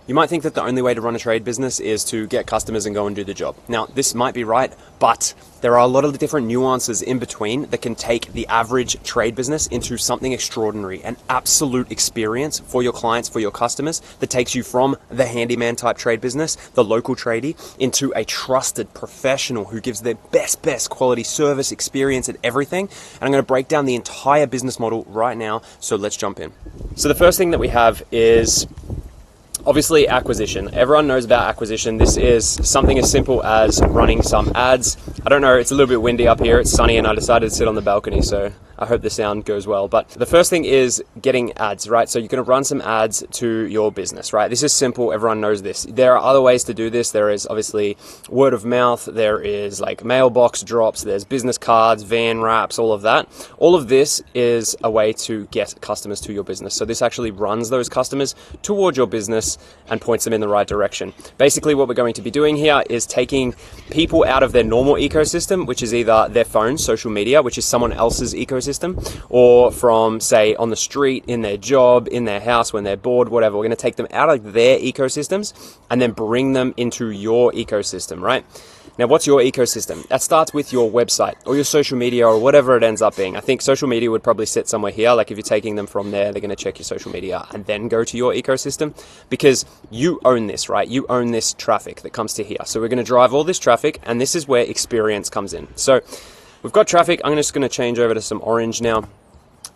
You might think that the only way to run a trade business is to get customers and go and do the job. Now, this might be right, but there are a lot of different nuances in between that can take the average trade business into something extraordinary, an absolute experience for your clients, for your customers, that takes you from the handyman type trade business, the local tradie, into a trusted professional who gives their best quality service, experience, and everything. And I'm going to break down the entire business model right now, so let's jump in. So the first thing that we have is obviously acquisition. Everyone knows about acquisition. This is something as simple as running some ads. I don't know, it's a little bit windy up here, it's sunny, and I decided to sit on the balcony, so I hope the sound goes well. But the first thing is getting ads, right? So you're going to run some ads to your business, right? This is simple. Everyone knows this. There are other ways to do this. There is obviously word of mouth. There is like mailbox drops. There's business cards, van wraps, all of that. All of this is a way to get customers to your business. So this actually runs those customers toward your business and points them in the right direction. Basically, what we're going to be doing here is taking people out of their normal ecosystem, which is either their phone, social media, which is someone else's ecosystem, or from, say, on the street, in their job, in their house, when they're bored, whatever. We're going to take them out of their ecosystems and then bring them into your ecosystem, right? Now, what's your ecosystem? That starts with your website or your social media or whatever it ends up being. I think social media would probably sit somewhere here. Like if you're taking them from there, they're going to check your social media and then go to your ecosystem, because you own this, right? You own this traffic that comes to here. So we're going to drive all this traffic, and this is where experience comes in. So we've got traffic. I'm just going to change over to some orange now.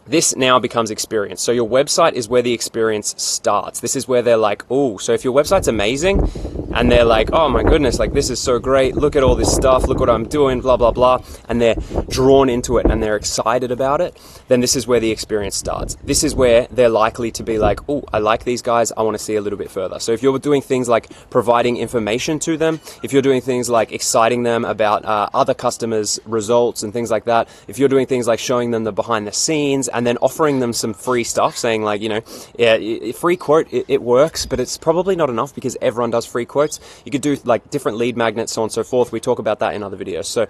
This now becomes experience. So your website is where the experience starts. This is where they're like, oh, so if your website's amazing and they're like, oh my goodness, like this is so great, look at all this stuff, look what I'm doing, blah, blah, blah, and they're drawn into it and they're excited about it, then this is where the experience starts. This is where they're likely to be like, oh, I like these guys, I want to see a little bit further. So if you're doing things like providing information to them, if you're doing things like exciting them about other customers' results and things like that, if you're doing things like showing them the behind the scenes and then offering them some free stuff, saying like, you know, yeah, free quote, it works, but it's probably not enough because everyone does free quotes. You could do like different lead magnets, so on and so forth. We talk about that in other videos. So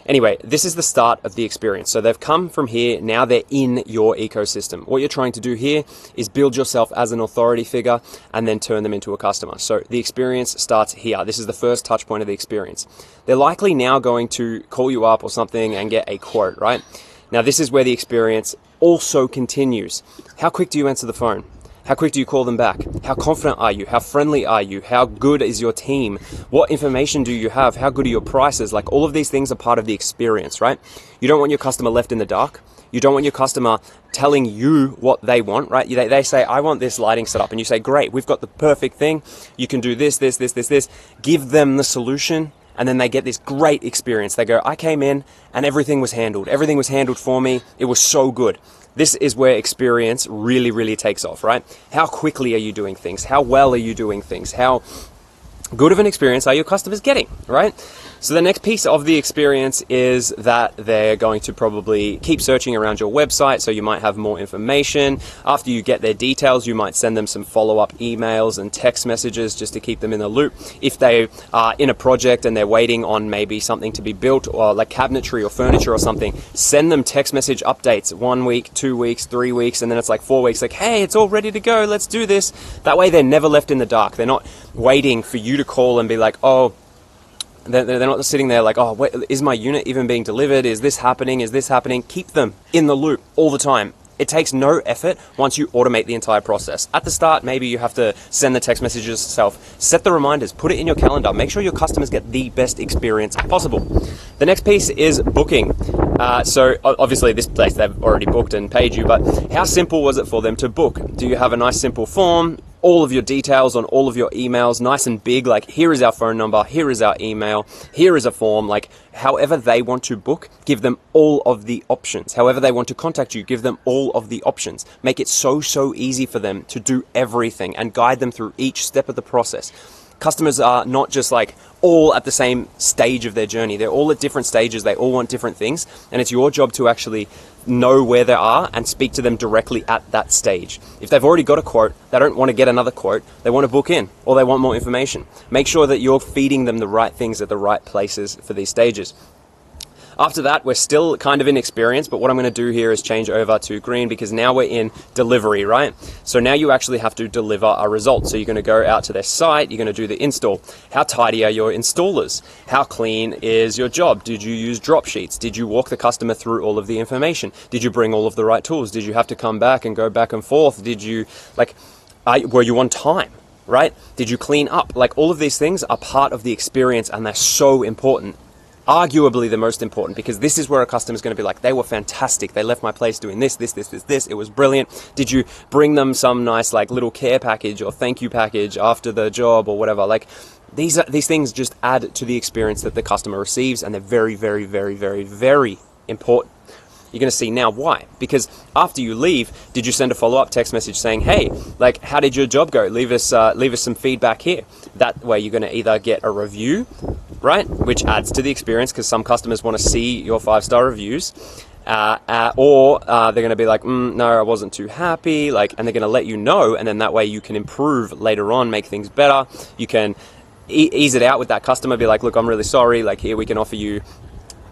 anyway, this is the start of the experience. So they've come from here, now they're in your ecosystem. What you're trying to do here is build yourself as an authority figure and then turn them into a customer. So the experience starts here. This is the first touch point of the experience. They're likely now going to call you up or something and get a quote, right? Now this is where the experience also continues. How quick do you answer the phone? How quick do you call them back? How confident are you? How friendly are you? How good is your team? What information do you have? How good are your prices? Like all of these things are part of the experience, right? You don't want your customer left in the dark. You don't want your customer telling you what they want, right? They say, I want this lighting set up. And you say, great, we've got the perfect thing. You can do this. Give them the solution. And then they get this great experience. They go, I came in and everything was handled. Everything was handled for me. It was so good. This is where experience really, really takes off, right? How quickly are you doing things? How well are you doing things? How good of an experience are your customers getting, right? So the next piece of the experience is that they're going to probably keep searching around your website, so you might have more information. After you get their details, you might send them some follow-up emails and text messages just to keep them in the loop. If they are in a project and they're waiting on maybe something to be built or like cabinetry or furniture or something, send them text message updates 1 week, 2 weeks, 3 weeks, and then it's like 4 weeks, like, hey, it's all ready to go, let's do this. That way they're never left in the dark. They're not waiting for you to call and be like, oh, they're not sitting there like, oh, wait, is my unit even being delivered? Is this happening? Is this happening? Keep them in the loop all the time. It takes no effort once you automate the entire process. At the start, maybe you have to send the text messages yourself. Set the reminders. Put it in your calendar. Make sure your customers get the best experience possible. The next piece is booking. So obviously this place they've already booked and paid you, but how simple was it for them to book? Do you have a nice simple form? All of your details on all of your emails, nice and big, like here is our phone number, here is our email, here is a form, like however they want to book, give them all of the options. However they want to contact you, give them all of the options. Make it so easy for them to do everything and guide them through each step of the process. Customers are not just like all at the same stage of their journey. They're all at different stages. They all want different things. And it's your job to actually know where they are and speak to them directly at that stage. If they've already got a quote, they don't want to get another quote. They want to book in or they want more information. Make sure that you're feeding them the right things at the right places for these stages. After that, we're still kind of in experience, but what I'm going to do here is change over to green because now we're in delivery, right? So now you actually have to deliver a result. So you're going to go out to their site, you're going to do the install. How tidy are your installers? How clean is your job? Did you use drop sheets? Did you walk the customer through all of the information? Did you bring all of the right tools? Did you have to come back and go back and forth? Did you, were you on time? Right? Did you clean up? Like, all of these things are part of the experience, and they're so important. Arguably the most important, because this is where a customer is going to be like, they were fantastic. They left my place doing this. It was brilliant. Did you bring them some nice like little care package or thank you package after the job or whatever? Like, these things just add to the experience that the customer receives, and they're very, very, very, very, very important. You're going to see now why. Because after you leave, did you send a follow-up text message saying, hey, like, how did your job go? Leave us some feedback here. That way you're going to either get a review, right, which adds to the experience because some customers want to see your 5-star reviews, or they're going to be like, no, I wasn't too happy, like, and they're going to let you know, and then that way you can improve later on, make things better. You can ease it out with that customer, be like, look, I'm really sorry, like, here we can offer you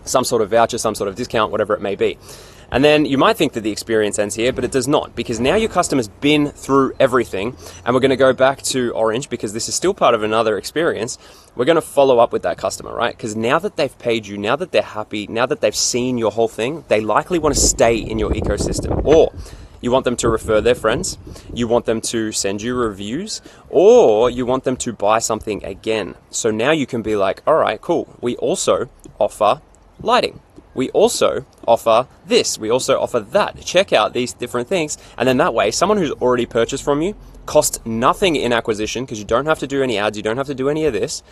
some sort of voucher, some sort of discount, whatever it may be. And then you might think that the experience ends here, but it does not, because now your customer's been through everything, and we're going to go back to orange because this is still part of another experience. We're going to follow up with that customer, right? Because now that they've paid you, now that they're happy, now that they've seen your whole thing, they likely want to stay in your ecosystem. Or you want them to refer their friends, you want them to send you reviews, or you want them to buy something again. So now you can be like, all right, cool. We also offer lighting. We also offer this. We also offer that. Check out these different things. And then that way, someone who's already purchased from you costs nothing in acquisition because you don't have to do any ads. You don't have to do any of this.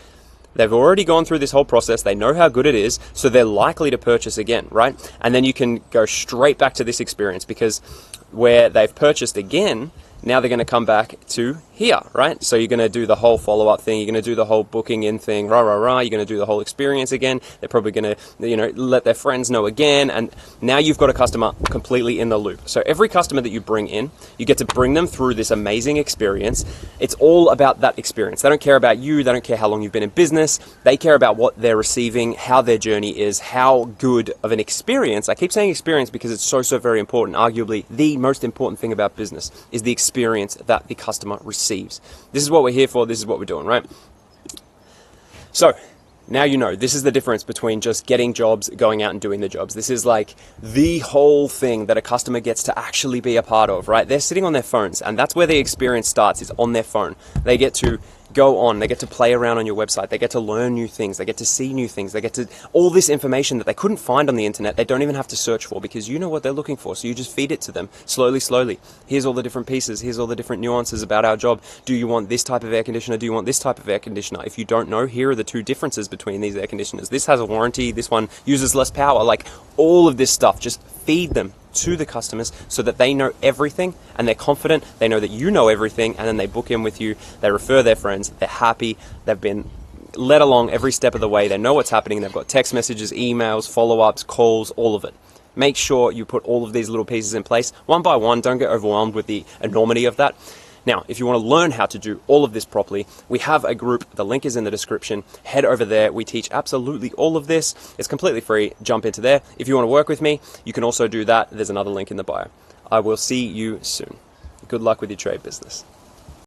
They've already gone through this whole process. They know how good it is. So they're likely to purchase again, right? And then you can go straight back to this experience because where they've purchased again, now they're going to come back to here, right? So you're going to do the whole follow-up thing. You're going to do the whole booking in thing, You're going to do the whole experience again. They're probably going to, let their friends know again. And now you've got a customer completely in the loop. So every customer that you bring in, you get to bring them through this amazing experience. It's all about that experience. They don't care about you. They don't care how long you've been in business. They care about what they're receiving, how their journey is, how good of an experience. I keep saying experience because it's so, so very important. Arguably the most important thing about business is the experience that the customer receives. This is what we're here for. This is what we're doing, right? So now you know, this is the difference between just getting jobs, going out and doing the jobs. This is like the whole thing that a customer gets to actually be a part of, right? They're sitting on their phones, and that's where the experience starts, is on their phone. They get to go on, they get to play around on your website, they get to learn new things, they get to see new things, they get to all this information that they couldn't find on the internet. They don't even have to search for because you know what they're looking for. So you just feed it to them slowly. Here's all the different pieces, here's all the different nuances about our job. Do you want this type of air conditioner? Do you want this type of air conditioner? If you don't know, here are the two differences between these air conditioners. This has a warranty, this one uses less power. Like, all of this stuff, just feed them to the customers so that they know everything and they're confident, they know that you know everything, and then they book in with you, they refer their friends, they're happy, they've been led along every step of the way, they know what's happening, they've got text messages, emails, follow-ups, calls, all of it. Make sure you put all of these little pieces in place one by one. Don't get overwhelmed with the enormity of that. Now, if you want to learn how to do all of this properly, we have a group. The link is in the description. Head over there. We teach absolutely all of this. It's completely free. Jump into there. If you want to work with me, you can also do that. There's another link in the bio. I will see you soon. Good luck with your trade business.